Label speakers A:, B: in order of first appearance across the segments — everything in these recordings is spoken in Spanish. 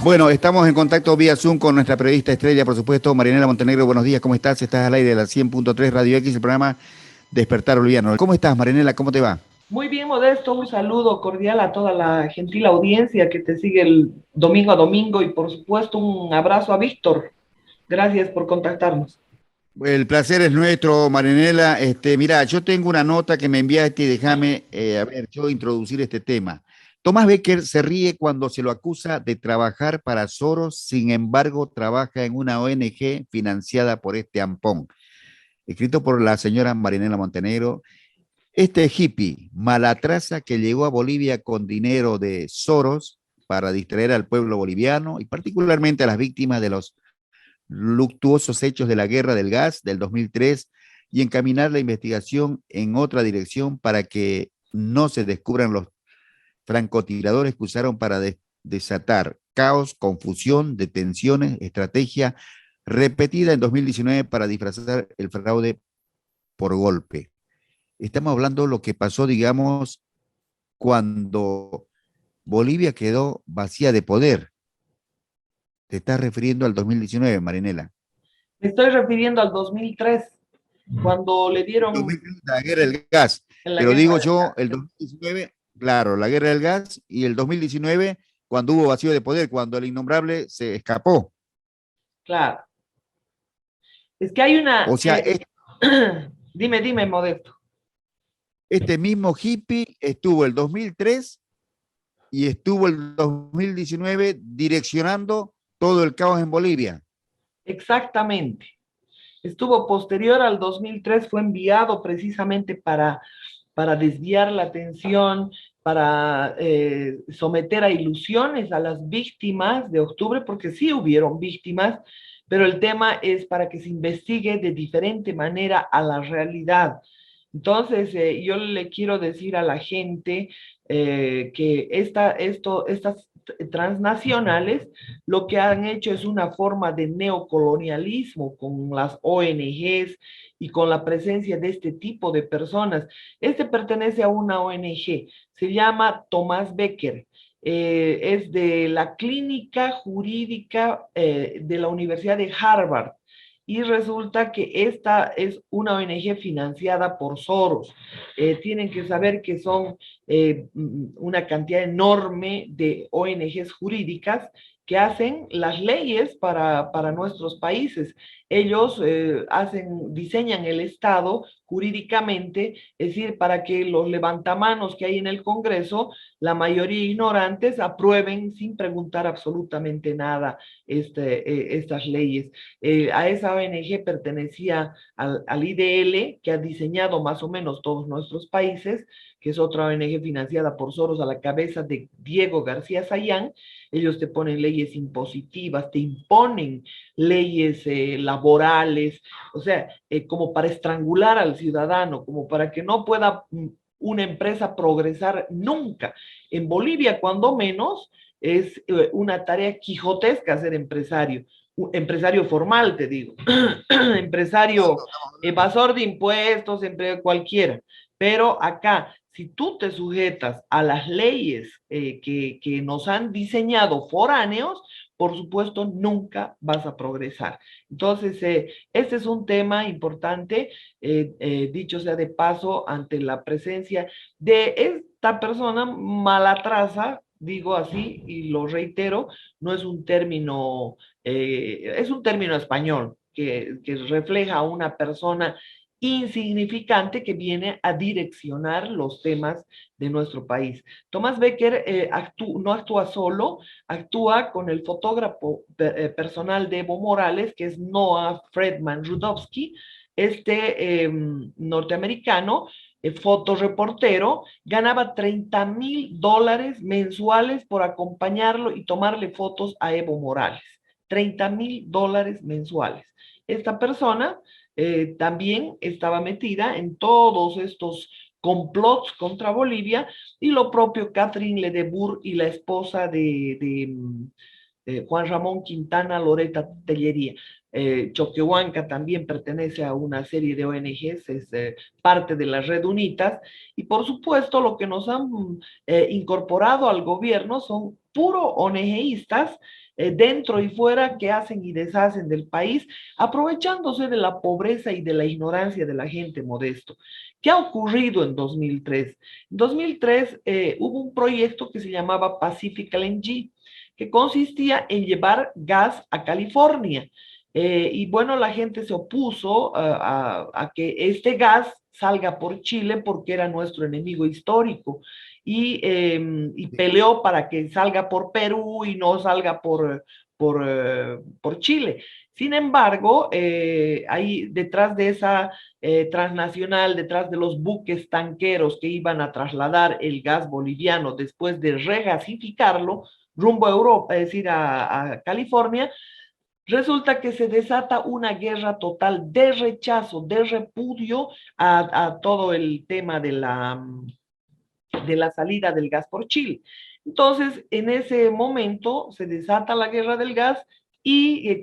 A: Bueno, estamos en contacto vía Zoom con nuestra periodista estrella, por supuesto, Marianela Montenegro. Buenos días, ¿cómo estás? Estás al aire de la 100.3 Radio X, el programa Despertar Boliviano. ¿Cómo estás, Marianela? ¿Cómo te va?
B: Muy bien, Modesto, un saludo cordial a toda la gentil audiencia que te sigue el domingo a domingo y por supuesto un abrazo a Víctor. Gracias por contactarnos.
A: El placer es nuestro, Marianela. Mira, yo tengo una nota que me enviaste y déjame, a ver, yo introducir este tema. Tomás Becker se ríe cuando se lo acusa de trabajar para Soros, sin embargo, trabaja en una ONG financiada por este ampón. Escrito por la señora Marianela Montenegro. Este hippie malatraza que llegó a Bolivia con dinero de Soros para distraer al pueblo boliviano y particularmente a las víctimas de los luctuosos hechos de la guerra del gas del 2003 y encaminar la investigación en otra dirección para que no se descubran los francotiradores que usaron para desatar caos, confusión, detenciones, estrategia repetida en 2019 para disfrazar el fraude por golpe. Estamos hablando de lo que pasó, digamos, cuando Bolivia quedó vacía de poder. Te estás refiriendo al 2019, Marinela.
B: Me estoy refiriendo al 2003, cuando le dieron
A: La guerra del gas,
B: en la
A: pero
B: guerra
A: digo
B: del
A: yo,
B: gas.
A: el 2019, claro, la guerra del gas, y el 2019, cuando hubo vacío de poder, cuando el innombrable se escapó.
B: Claro. Es que hay una...
A: O sea,
B: dime, Modesto.
A: este mismo hippie estuvo el 2003 y estuvo el 2019 direccionando todo el caos en Bolivia.
B: Exactamente. Estuvo posterior al 2003, fue enviado precisamente para desviar la atención, para someter a ilusiones a las víctimas de octubre, porque sí hubieron víctimas, pero el tema es para que se investigue de diferente manera a la realidad. Entonces, yo le quiero decir a la gente que estas transnacionales lo que han hecho es una forma de neocolonialismo con las ONGs y con la presencia de este tipo de personas. Este pertenece a una ONG, se llama Tomás Becker. Es de la clínica jurídica de la Universidad de Harvard y resulta que esta es una ONG financiada por Soros. Tienen que saber que son una cantidad enorme de ONGs jurídicas que hacen las leyes para nuestros países. Ellos diseñan el Estado jurídicamente, es decir, para que los levantamanos que hay en el Congreso, la mayoría ignorantes, aprueben sin preguntar absolutamente nada estas leyes. A esa ONG pertenecía al IDL, que ha diseñado más o menos todos nuestros países, que es otra ONG financiada por Soros a la cabeza de Diego García Sayán. Ellos te ponen leyes impositivas, te imponen leyes laborales, o sea, como para estrangular al ciudadano, como para que no pueda una empresa progresar nunca. En Bolivia, cuando menos, es una tarea quijotesca ser empresario. Empresario formal, te digo, empresario evasor de impuestos, cualquiera. Pero acá, si tú te sujetas a las leyes que nos han diseñado foráneos, por supuesto, nunca vas a progresar. Entonces, este es un tema importante, dicho sea de paso, ante la presencia de esta persona malatraza, digo así, y lo reitero, no es un término, es un término español que refleja a una persona insignificante que viene a direccionar los temas de nuestro país. Tomás Becker no actúa solo, actúa con el fotógrafo personal de Evo Morales, que es Noah Fredman Rudowski, norteamericano, fotoreportero, ganaba $30,000 mensuales por acompañarlo y tomarle fotos a Evo Morales. $30,000 mensuales. Esta persona también estaba metida en todos estos complots contra Bolivia y lo propio Catherine Ledebour y la esposa de Juan Ramón Quintana, Loreta Tellería. Choquehuanca también pertenece a una serie de ONGs, es parte de la red UNITAS, y por supuesto lo que nos han incorporado al gobierno son puro ONGistas, dentro y fuera, que hacen y deshacen del país, aprovechándose de la pobreza y de la ignorancia de la gente modesto. ¿Qué ha ocurrido en 2003? En 2003 hubo un proyecto que se llamaba Pacific LNG, que consistía en llevar gas a California. Y bueno, la gente se opuso a que este gas salga por Chile porque era nuestro enemigo histórico y peleó para que salga por Perú y no salga por Chile. Sin embargo, ahí detrás de esa transnacional, detrás de los buques tanqueros que iban a trasladar el gas boliviano después de regasificarlo rumbo a Europa, es decir, a California, resulta que se desata una guerra total de rechazo, de repudio a todo el tema de la salida del gas por Chile. Entonces, en ese momento se desata la guerra del gas y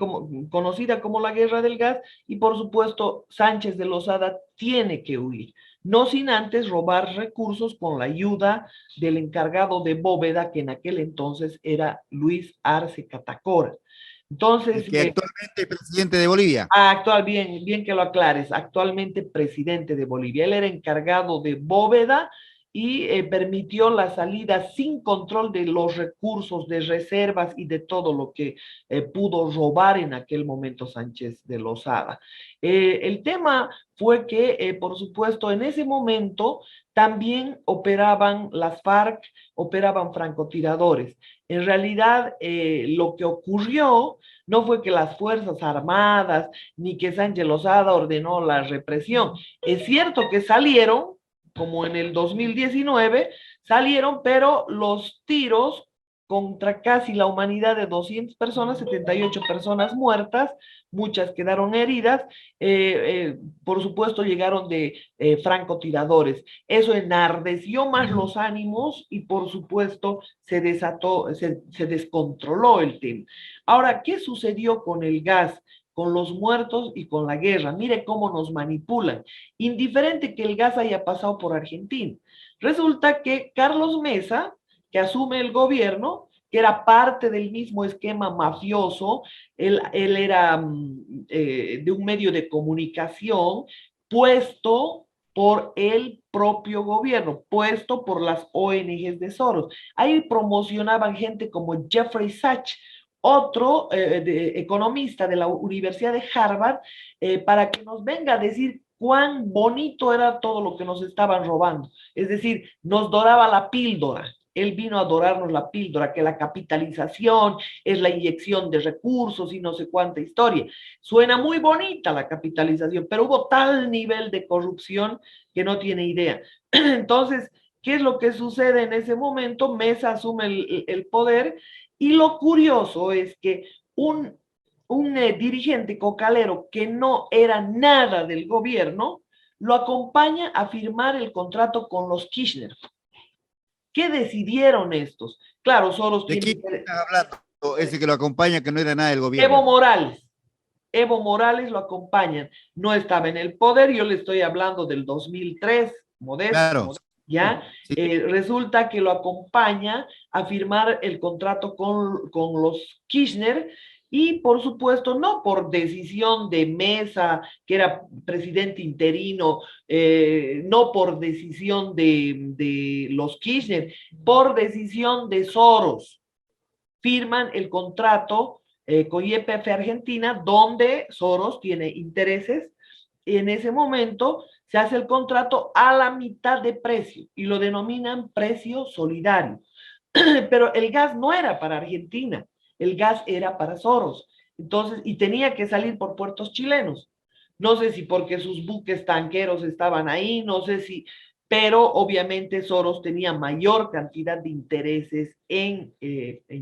B: conocida como la guerra del gas, y por supuesto Sánchez de Lozada tiene que huir, no sin antes robar recursos con la ayuda del encargado de bóveda, que en aquel entonces era Luis Arce Catacora. Entonces,
A: Que actualmente es presidente de Bolivia.
B: actual, bien, bien que lo aclares, actualmente presidente de Bolivia. Él era encargado de bóveda y permitió la salida sin control de los recursos, de reservas y de todo lo que pudo robar en aquel momento Sánchez de Lozada. El tema fue que, por supuesto, en ese momento también operaban las FARC, operaban francotiradores. En realidad, lo que ocurrió no fue que las Fuerzas Armadas ni que Sánchez Lozada ordenó la represión. Es cierto que salieron, como en el 2019, salieron, pero los tiros contra casi la humanidad de 200 personas, 78 personas muertas, muchas quedaron heridas, por supuesto llegaron de francotiradores. Eso enardeció más los ánimos y por supuesto se desató, se descontroló el tema. Ahora, ¿qué sucedió con el gas, con los muertos y con la guerra? Mire cómo nos manipulan. Indiferente que el gas haya pasado por Argentina. Resulta que Carlos Mesa, que asume el gobierno, que era parte del mismo esquema mafioso, él era de un medio de comunicación puesto por el propio gobierno, puesto por las ONGs de Soros. Ahí promocionaban gente como Jeffrey Sachs, otro economista de la Universidad de Harvard, para que nos venga a decir cuán bonito era todo lo que nos estaban robando. Es decir, nos doraba la píldora. Él vino a dorarnos la píldora, que la capitalización es la inyección de recursos y no sé cuánta historia. Suena muy bonita la capitalización, pero hubo tal nivel de corrupción que no tiene idea. Entonces, ¿qué es lo que sucede en ese momento? Mesa asume el poder y lo curioso es que un dirigente cocalero que no era nada del gobierno lo acompaña a firmar el contrato con los Kirchner. ¿Qué decidieron estos? Claro, Soros
A: ¿De
B: tiene...
A: quién estás hablando? Ese que lo acompaña, que no era nada del
B: Evo
A: gobierno.
B: Morales. Evo Morales lo acompañan. No estaba en el poder, yo le estoy hablando del 2003, Modesto,
A: Claro.
B: ¿ya?
A: Sí.
B: Resulta que lo acompaña a firmar el contrato con los Kirchner y por supuesto no por decisión de Mesa, que era presidente interino, no por decisión de los Kirchner, por decisión de Soros. Firman el contrato con YPF Argentina, donde Soros tiene intereses. Y en ese momento se hace el contrato a la mitad de precio y lo denominan precio solidario. Pero el gas no era para Argentina, el gas era para Soros. Entonces, y tenía que salir por puertos chilenos. No sé si porque sus buques tanqueros estaban ahí, no sé si, pero obviamente Soros tenía mayor cantidad de intereses en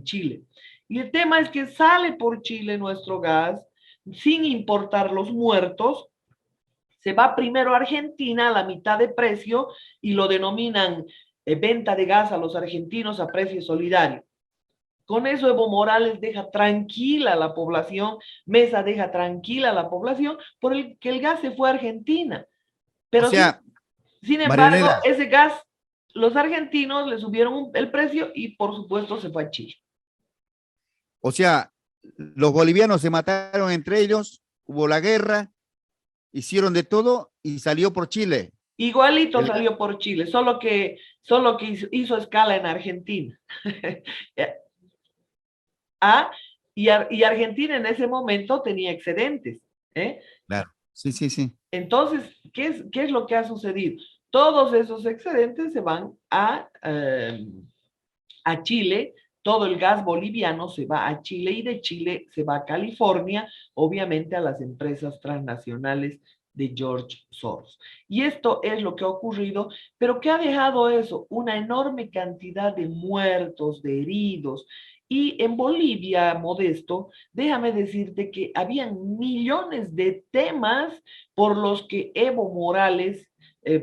B: Chile. Y el tema es que sale por Chile nuestro gas sin importar los muertos, se va primero a Argentina a la mitad de precio y lo denominan venta de gas a los argentinos a precio solidario. Con eso Evo Morales deja tranquila a la población, Mesa deja tranquila a la población por el que el gas se fue a Argentina.
A: O
B: Pero
A: sea,
B: sin embargo,
A: Marianela,
B: ese gas los argentinos le subieron el precio y por supuesto se fue a Chile.
A: O sea, los bolivianos se mataron entre ellos, hubo la guerra, hicieron de todo y salió por Chile.
B: Igualito
A: El,
B: salió por Chile, solo que hizo escala en Argentina. Ah, y Argentina en ese momento tenía excedentes. ¿Eh?
A: claro, sí, sí, sí.
B: Entonces, qué es lo que ha sucedido? Todos esos excedentes se van a Chile, todo el gas boliviano se va a Chile y de Chile se va a California, obviamente a las empresas transnacionales de George Soros. Y esto es lo que ha ocurrido, pero ¿qué ha dejado eso? Una enorme cantidad de muertos, de heridos. Y en Bolivia, Modesto, déjame decirte que habían millones de temas por los que Evo Morales,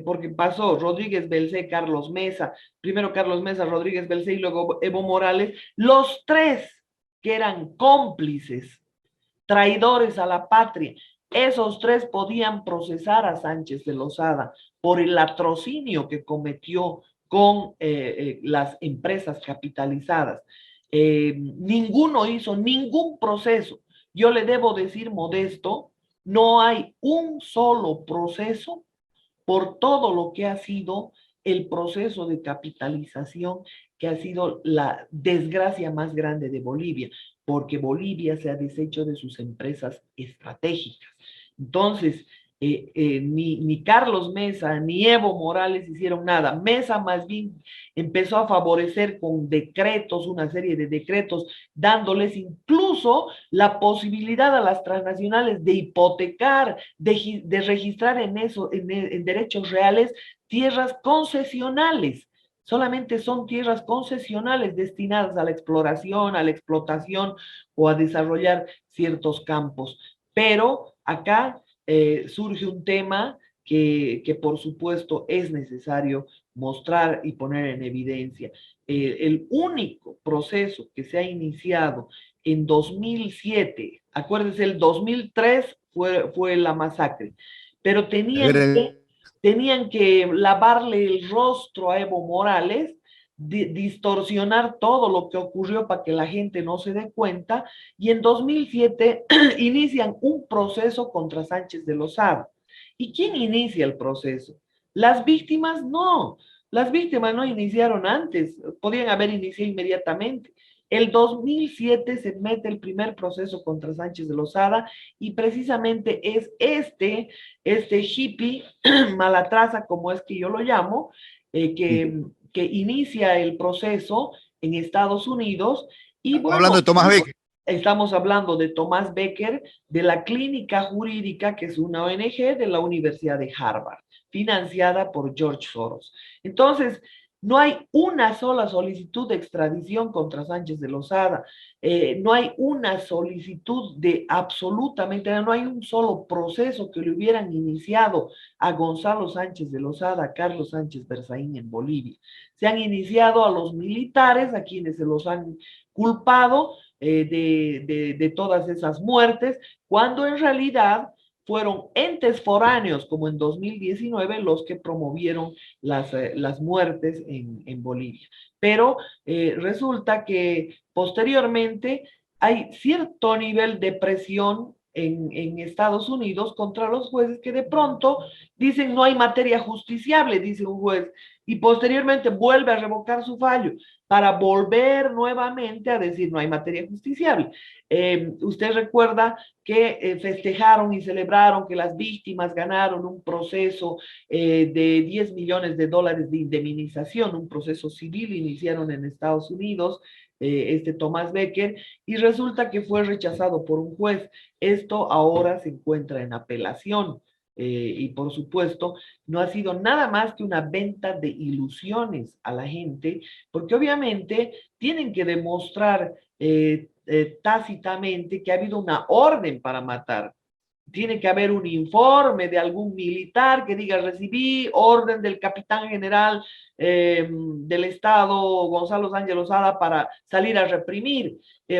B: porque pasó Rodríguez Belcé, Carlos Mesa, primero Carlos Mesa, Rodríguez Belcé y luego Evo Morales, los tres que eran cómplices, traidores a la patria, esos tres podían procesar a Sánchez de Lozada por el latrocinio que cometió con las empresas capitalizadas. Ninguno hizo ningún proceso. Yo le debo decir, Modesto, no hay un solo proceso por todo lo que ha sido el proceso de capitalización que ha sido la desgracia más grande de Bolivia, porque Bolivia se ha deshecho de sus empresas estratégicas. Entonces, ni Carlos Mesa ni Evo Morales hicieron nada. Mesa más bien empezó a favorecer con decretos, una serie de decretos, dándoles incluso la posibilidad a las transnacionales de hipotecar, de registrar en eso, en derechos reales, tierras concesionales. Solamente son tierras concesionales destinadas a la exploración, a la explotación o a desarrollar ciertos campos. Pero acá surge un tema que por supuesto es necesario mostrar y poner en evidencia. El único proceso que se ha iniciado en 2007, acuérdense, el 2003 fue la masacre, pero
A: La guerra,
B: tenían que lavarle el rostro a Evo Morales, distorsionar todo lo que ocurrió para que la gente no se dé cuenta, y en 2007 inician un proceso contra Sánchez de Lozada. ¿Y quién inicia el proceso? Las víctimas no. Las víctimas no iniciaron antes, podían haber iniciado inmediatamente. El 2007 se mete el primer proceso contra Sánchez de Lozada y precisamente es este hippie, Malatraza, como es que yo lo llamo,
A: sí.
B: que inicia el proceso en Estados Unidos. Y
A: Estamos hablando
B: bueno,
A: de Tomás Becker.
B: estamos hablando de Tomás Becker, de la Clínica Jurídica, que es una ONG de la Universidad de Harvard, financiada por George Soros. Entonces, no hay una sola solicitud de extradición contra Sánchez de Lozada, no hay una solicitud de absolutamente, no hay un solo proceso que le hubieran iniciado a Gonzalo Sánchez de Lozada, a Carlos Sánchez Berzaín en Bolivia. Se han iniciado a los militares, a quienes se los han culpado de todas esas muertes, cuando en realidad fueron entes foráneos, como en 2019, los que promovieron las muertes en Bolivia. Pero resulta que posteriormente hay cierto nivel de presión en Estados Unidos contra los jueces que de pronto dicen no hay materia justiciable, dice un juez, y posteriormente vuelve a revocar su fallo para volver nuevamente a decir no hay materia justiciable. Usted recuerda que festejaron y celebraron que las víctimas ganaron un proceso de 10 millones de dólares de indemnización, un proceso civil iniciaron en Estados Unidos, Tomás Becker, y resulta que fue rechazado por un juez. Esto ahora se encuentra en apelación. Y por supuesto, no ha sido nada más que una venta de ilusiones a la gente, porque obviamente tienen que demostrar tácitamente que ha habido una orden para matar. tiene que haber un informe de algún militar que diga, recibí orden del capitán general del Estado, Gonzalo Sánchez Lozada, para salir a reprimir,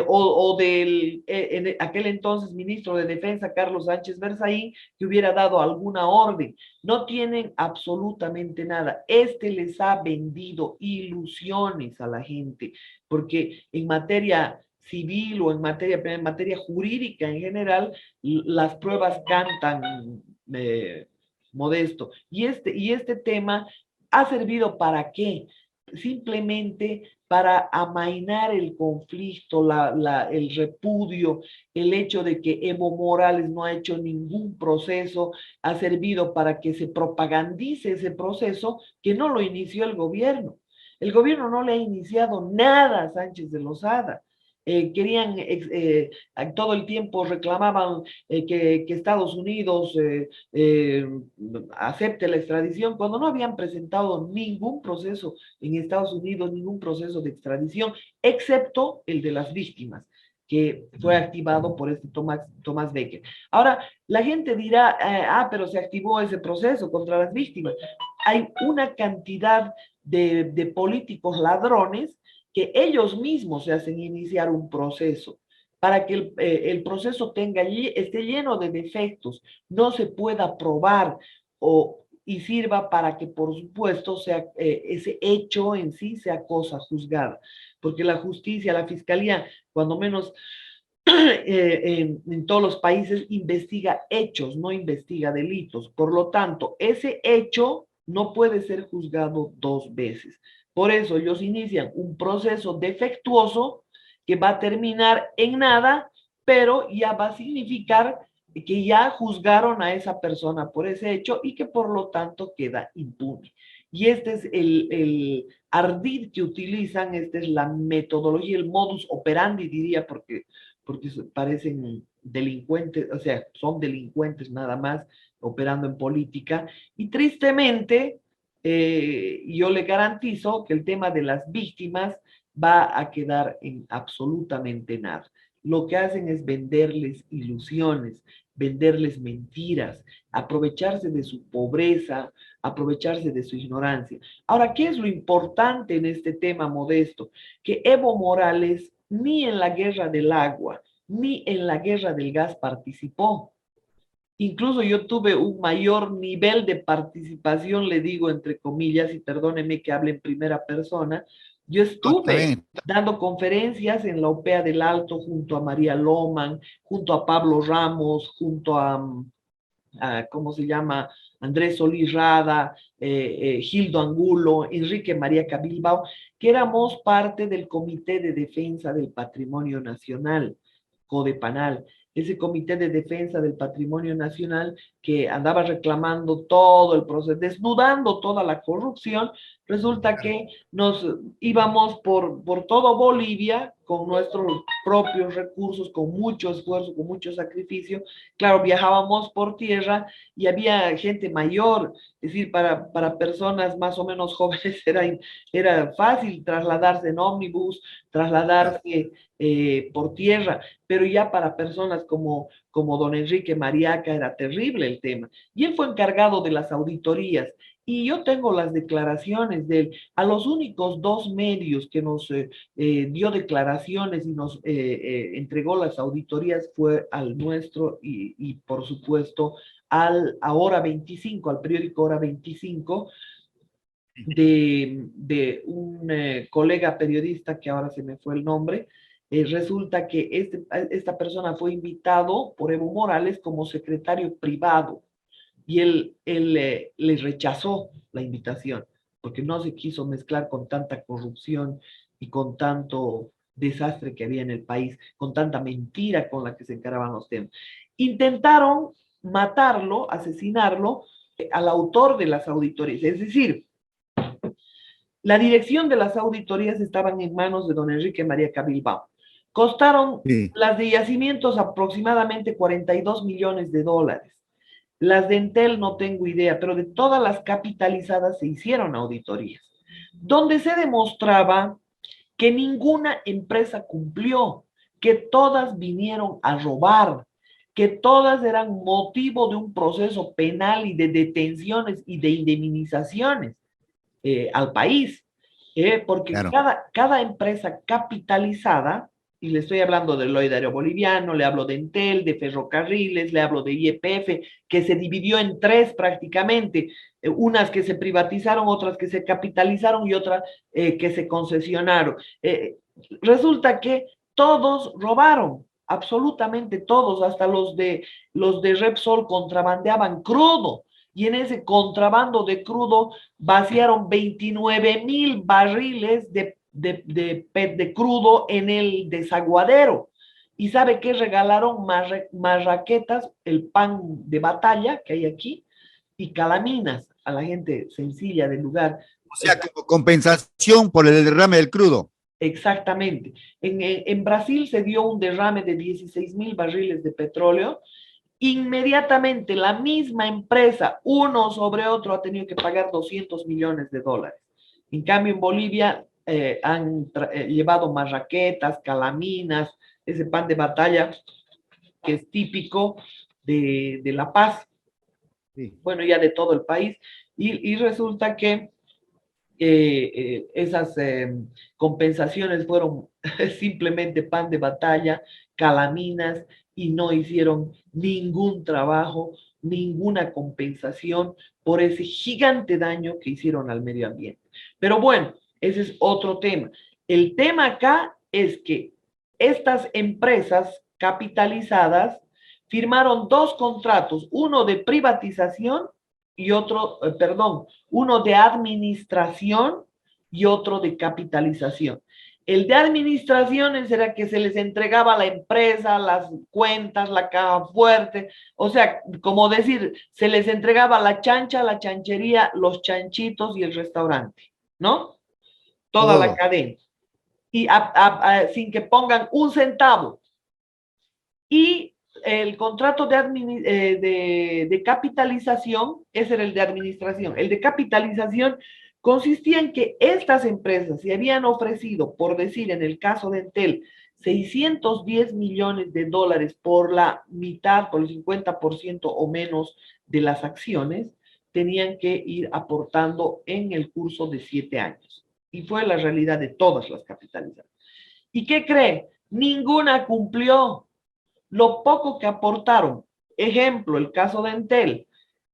B: o del en aquel entonces ministro de Defensa, Carlos Sánchez Berzaín, que hubiera dado alguna orden. No tienen absolutamente nada. Este les ha vendido ilusiones a la gente, porque en materia civil o en materia jurídica en general, las pruebas cantan Modesto. Y este tema ha servido para qué? Simplemente para amainar el conflicto, el repudio, el hecho de que Evo Morales no ha hecho ningún proceso, ha servido para que se propagandice ese proceso que no lo inició el gobierno. El gobierno no le ha iniciado nada a Sánchez de Lozada. Querían, todo el tiempo reclamaban que Estados Unidos acepte la extradición, cuando no habían presentado ningún proceso en Estados Unidos, ningún proceso de extradición, excepto el de las víctimas, que fue activado por este Tomás Becker. Ahora, la gente dirá, pero se activó ese proceso contra las víctimas. Hay una cantidad de políticos ladrones que ellos mismos se hacen iniciar un proceso para que el proceso esté lleno de defectos, no se pueda probar y sirva para que, por supuesto, ese hecho en sí sea cosa juzgada. Porque la justicia, la fiscalía, cuando menos en todos los países, investiga hechos, no investiga delitos. Por lo tanto, ese hecho no puede ser juzgado dos veces. Por eso ellos inician un proceso defectuoso que va a terminar en nada, pero ya va a significar que ya juzgaron a esa persona por ese hecho y que por lo tanto queda impune. Y este es el ardid que utilizan, esta es la metodología, el modus operandi, diría, porque parecen delincuentes, o sea, son delincuentes nada más operando en política. Y tristemente, yo le garantizo que el tema de las víctimas va a quedar en absolutamente nada. Lo que hacen es venderles ilusiones, venderles mentiras, aprovecharse de su pobreza, aprovecharse de su ignorancia. Ahora, ¿qué es lo importante en este tema, Modesto? Que Evo Morales ni en la guerra del agua, ni en la guerra del gas participó. Incluso yo tuve un mayor nivel de participación, le digo entre comillas, y perdóneme que hable en primera persona. Yo
A: No, está
B: estuve
A: bien.
B: dando conferencias en la OPEA del Alto junto a María Loman, junto a Pablo Ramos, junto a ¿cómo se llama? Andrés Solís Rada, Gildo Angulo, Enrique María Cabilbao, que éramos parte del Comité de Defensa del Patrimonio Nacional, Codepanal, ese Comité de Defensa del Patrimonio Nacional que andaba reclamando todo el proceso, desnudando toda la corrupción. Resulta que nos íbamos por todo Bolivia con nuestros propios recursos, con mucho esfuerzo, con mucho sacrificio. Claro, viajábamos por tierra y había gente mayor, es decir, para personas más o menos jóvenes era fácil trasladarse en ómnibus, trasladarse por tierra, pero ya para personas como don Enrique Mariaca era terrible el tema. Y él fue encargado de las auditorías. Y yo tengo las declaraciones de él. A los únicos dos medios que nos dio declaraciones y nos entregó las auditorías fue al nuestro y por supuesto a Hora 25, al periódico Hora 25, de un colega periodista que ahora se me fue el nombre. Resulta que esta persona fue invitado por Evo Morales como secretario privado y él le rechazó la invitación porque no se quiso mezclar con tanta corrupción y con tanto desastre que había en el país, con tanta mentira con la que se encaraban los temas. Intentaron matarlo, asesinarlo, al autor de las auditorías, es decir, la dirección de las auditorías estaban en manos de don Enrique María Cabilbao. Costaron
A: Sí.
B: las de yacimientos aproximadamente 42 millones de dólares. Las de Entel no tengo idea, pero de todas las capitalizadas se hicieron auditorías, donde se demostraba que ninguna empresa cumplió, que todas vinieron a robar, que todas eran motivo de un proceso penal y de detenciones y de indemnizaciones al país, porque
A: Claro.
B: cada empresa capitalizada, y le estoy hablando del Loidario Boliviano, le hablo de Entel, de Ferrocarriles, le hablo de YPF, que se dividió en tres prácticamente, unas que se privatizaron, otras que se capitalizaron y otras que se concesionaron. Resulta que todos robaron, absolutamente todos, hasta los de Repsol contrabandeaban crudo, y en ese contrabando de crudo vaciaron 29,000 barriles de crudo en el desaguadero. ¿Y sabe qué? Regalaron marraquetas, el pan de batalla que hay aquí, y calaminas a la gente sencilla del lugar.
A: O sea, como compensación por el derrame del crudo.
B: Exactamente. En Brasil se dio un derrame de 16,000 barriles de petróleo. Inmediatamente la misma empresa, uno sobre otro, ha tenido que pagar 200 millones de dólares. En cambio, en Bolivia han llevado marraquetas, calaminas, ese pan de batalla que es típico de La Paz,
A: Sí.
B: bueno, ya de todo el país, y resulta que esas compensaciones fueron simplemente pan de batalla, calaminas, y no hicieron ningún trabajo, ninguna compensación por ese gigante daño que hicieron al medio ambiente. Pero bueno, ese es otro tema. El tema acá es que estas empresas capitalizadas firmaron dos contratos, uno de privatización y otro, perdón, uno de administración y otro de capitalización. El de administraciones era que se les entregaba a la empresa, las cuentas, la caja fuerte, o sea, como decir, se les entregaba la chancha, la chanchería, los chanchitos y el restaurante, ¿no? Toda la
A: Todo.
B: cadena. Y sin que pongan un centavo. Y el contrato de capitalización, ese era el de administración. El de capitalización consistía en que estas empresas se habían ofrecido, por decir, en el caso de Entel, 610 millones de dólares por la mitad, por el 50% o menos de las acciones, tenían que ir aportando en el curso de 7 años. Y fue la realidad de todas las capitalizadas. ¿Y qué cree? Ninguna cumplió lo poco que aportaron. Ejemplo, el caso de Entel.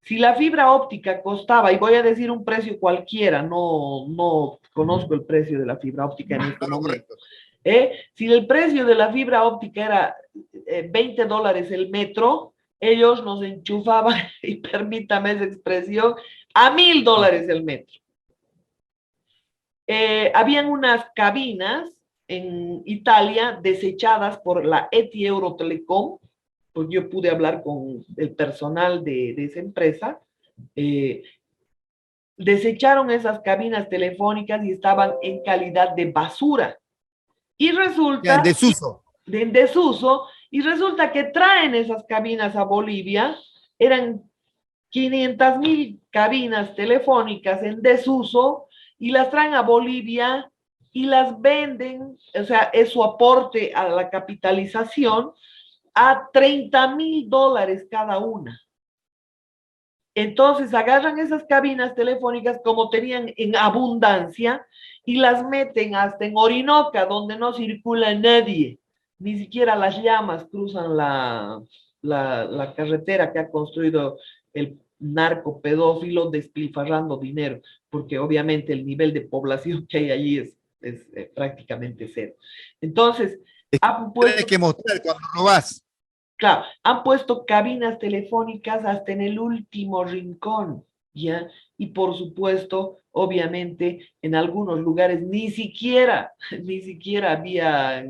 B: Si la fibra óptica costaba, y voy a decir un precio cualquiera, no conozco el precio de la fibra óptica en este momento. Si el precio de la fibra óptica era $20 el metro, ellos nos enchufaban, y permítame esa expresión, a $1,000 el metro. Habían unas cabinas en Italia desechadas por la ETI Eurotelecom, pues yo pude hablar con el personal de esa empresa, desecharon esas cabinas telefónicas y estaban en calidad de basura. Y
A: Ya, en
B: resulta,
A: desuso.
B: en desuso, y resulta que traen esas cabinas a Bolivia, eran 500,000 cabinas telefónicas en desuso, y las traen a Bolivia y las venden, o sea, es su aporte a la capitalización, a $30,000 cada una. Entonces agarran esas cabinas telefónicas como tenían en abundancia y las meten hasta en Orinoca, donde no circula nadie. Ni siquiera las llamas cruzan la carretera que ha construido el narco pedófilo despilfarrando dinero, porque obviamente el nivel de población que hay allí es prácticamente cero. Entonces, han
A: Tienes
B: puesto,
A: que mostrar cuando robás.
B: claro, han puesto cabinas telefónicas hasta en el último rincón, ¿ya? Y por supuesto, obviamente, en algunos lugares ni siquiera, ni siquiera había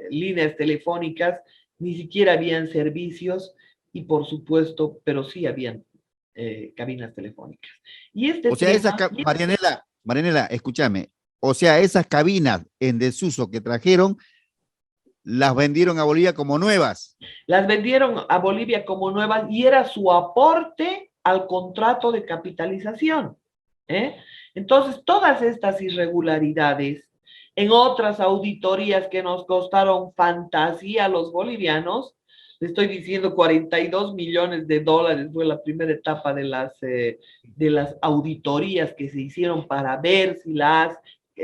B: líneas telefónicas, ni siquiera habían servicios, y por supuesto, pero sí habían cabinas telefónicas. Y este
A: O sea,
B: tema,
A: Marianela, Marianela, escúchame. O sea, esas cabinas en desuso que trajeron, las vendieron a Bolivia como nuevas.
B: las vendieron a Bolivia como nuevas y era su aporte al contrato de capitalización. ¿eh? Entonces, todas estas irregularidades en otras auditorías que nos costaron fantasía a los bolivianos. Le estoy diciendo 42 millones de dólares fue la primera etapa de las auditorías que se hicieron para ver si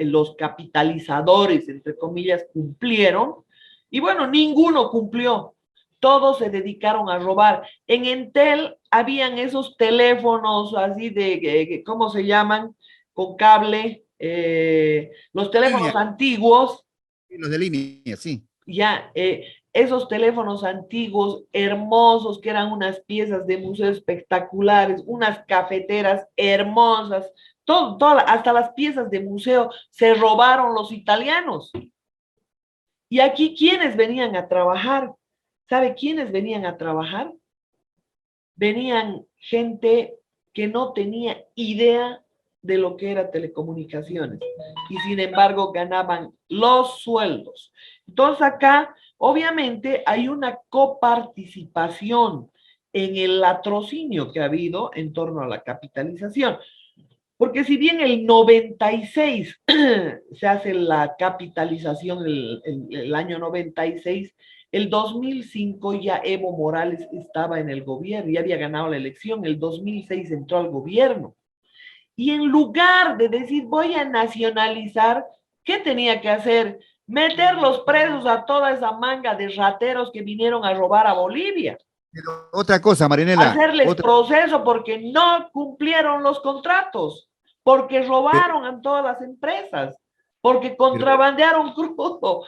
B: los capitalizadores, entre comillas, cumplieron. Y bueno, ninguno cumplió. Todos se dedicaron a robar. En Entel habían esos teléfonos así de, ¿cómo se llaman? Con cable, los teléfonos
A: Línea,
B: antiguos,
A: los de línea, sí.
B: ya, esos teléfonos antiguos, hermosos, que eran unas piezas de museo espectaculares, unas cafeteras hermosas, hasta las piezas de museo se robaron los italianos. Y aquí, ¿quiénes venían a trabajar? ¿Sabe quiénes venían a trabajar? Venían gente que no tenía idea de lo que era telecomunicaciones y sin embargo ganaban los sueldos. Entonces acá, obviamente, hay una coparticipación en el latrocinio que ha habido en torno a la capitalización. Porque si bien el 96 se hace la capitalización, el año 96, el 2005 ya Evo Morales estaba en el gobierno, ya había ganado la elección, el 2006 entró al gobierno. Y en lugar de decir voy a nacionalizar, ¿qué tenía que hacer? Meter los presos a toda esa manga de rateros que vinieron a robar a Bolivia.
A: Pero otra cosa, Marinela,
B: Hacerles proceso porque no cumplieron los contratos, porque robaron a todas las empresas, porque contrabandearon crudo.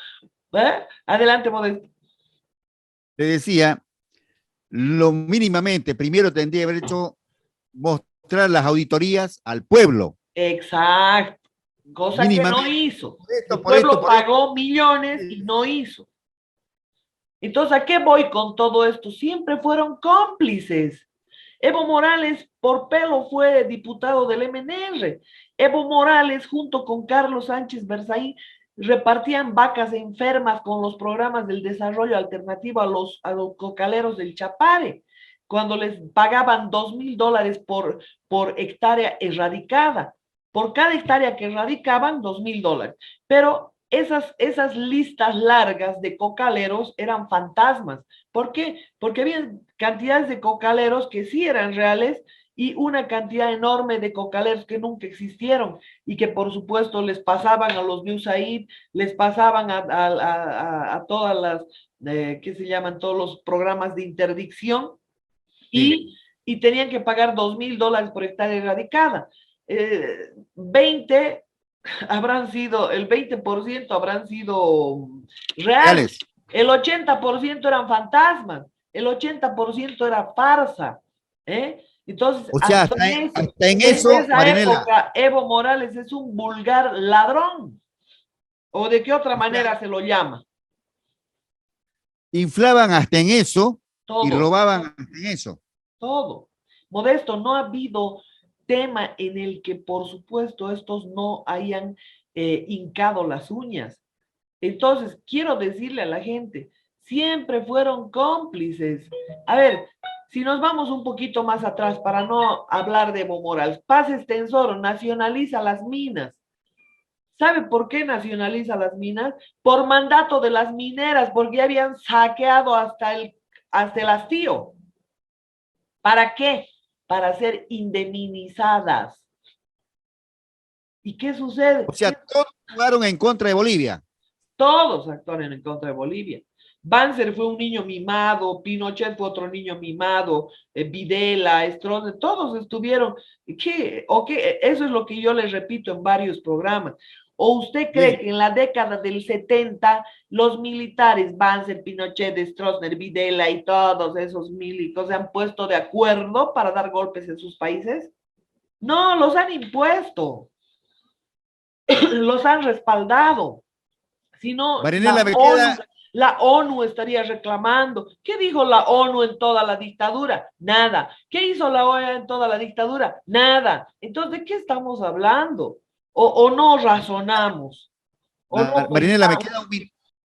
B: Adelante, Modesto.
A: te decía, lo mínimamente, primero tendría que haber hecho mostrar las auditorías al pueblo.
B: Exacto, cosa que no hizo. El pueblo pagó millones y no hizo. Entonces, ¿a qué voy con todo esto? Siempre fueron cómplices. Evo Morales, por pelo, fue diputado del MNR. Evo Morales, junto con Carlos Sánchez Berzaín, repartían vacas enfermas con los programas del desarrollo alternativo a los cocaleros del Chapare, cuando les pagaban $2,000 por hectárea erradicada. Por cada hectárea que erradicaban, $2,000. Pero esas listas largas de cocaleros eran fantasmas. ¿Por qué? Porque había cantidades de cocaleros que sí eran reales y una cantidad enorme de cocaleros que nunca existieron y que por supuesto les pasaban a los USAID, les pasaban a todas las, ¿qué se llaman? Todos los programas de interdicción y tenían que pagar $2,000 por hectárea erradicada. 20 habrán sido, el 20% habrán sido reales. El 80% eran fantasmas, el 80% era farsa. Entonces,
A: o sea, hasta en eso,
B: en esa
A: Marinela,
B: época, Evo Morales es un vulgar ladrón. ¿O de qué otra manera se lo llama?
A: Inflaban hasta en eso
B: todo,
A: y robaban hasta en eso.
B: Todo. Modesto, no ha habido tema en el que, por supuesto, estos no hayan hincado las uñas. Entonces, quiero decirle a la gente, siempre fueron cómplices. A ver, si nos vamos un poquito más atrás para no hablar de Evo Morales, Paz Extensoro nacionaliza las minas. ¿Sabe por qué nacionaliza las minas? Por mandato de las mineras, porque ya habían saqueado hasta el hastío. ¿Para qué? Para ser indemnizadas. ¿Y qué sucede?
A: O sea, todos jugaron en contra de Bolivia.
B: Todos actuaron en contra de Bolivia. Banzer fue un niño mimado, Pinochet fue otro niño mimado, Videla, Stroessner, todos estuvieron. ¿Qué? Eso es lo que yo les repito en varios programas. ¿O usted cree que en la década del 70 los militares, Banzer, Pinochet, Stroessner, Videla y todos esos milicos se han puesto de acuerdo para dar golpes en sus países? No, los han impuesto, los han respaldado. Si no, la ONU estaría reclamando. ¿Qué dijo la ONU en toda la dictadura? Nada. ¿Qué hizo la OEA en toda la dictadura? Nada. Entonces, ¿de qué estamos hablando? ¿O no razonamos?
A: Marinela, me queda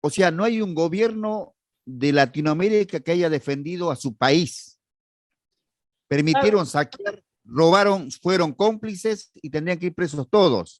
A: o sea, no hay un gobierno de Latinoamérica que haya defendido a su país. Permitieron saquear, robaron, fueron cómplices y tendrían que ir presos todos.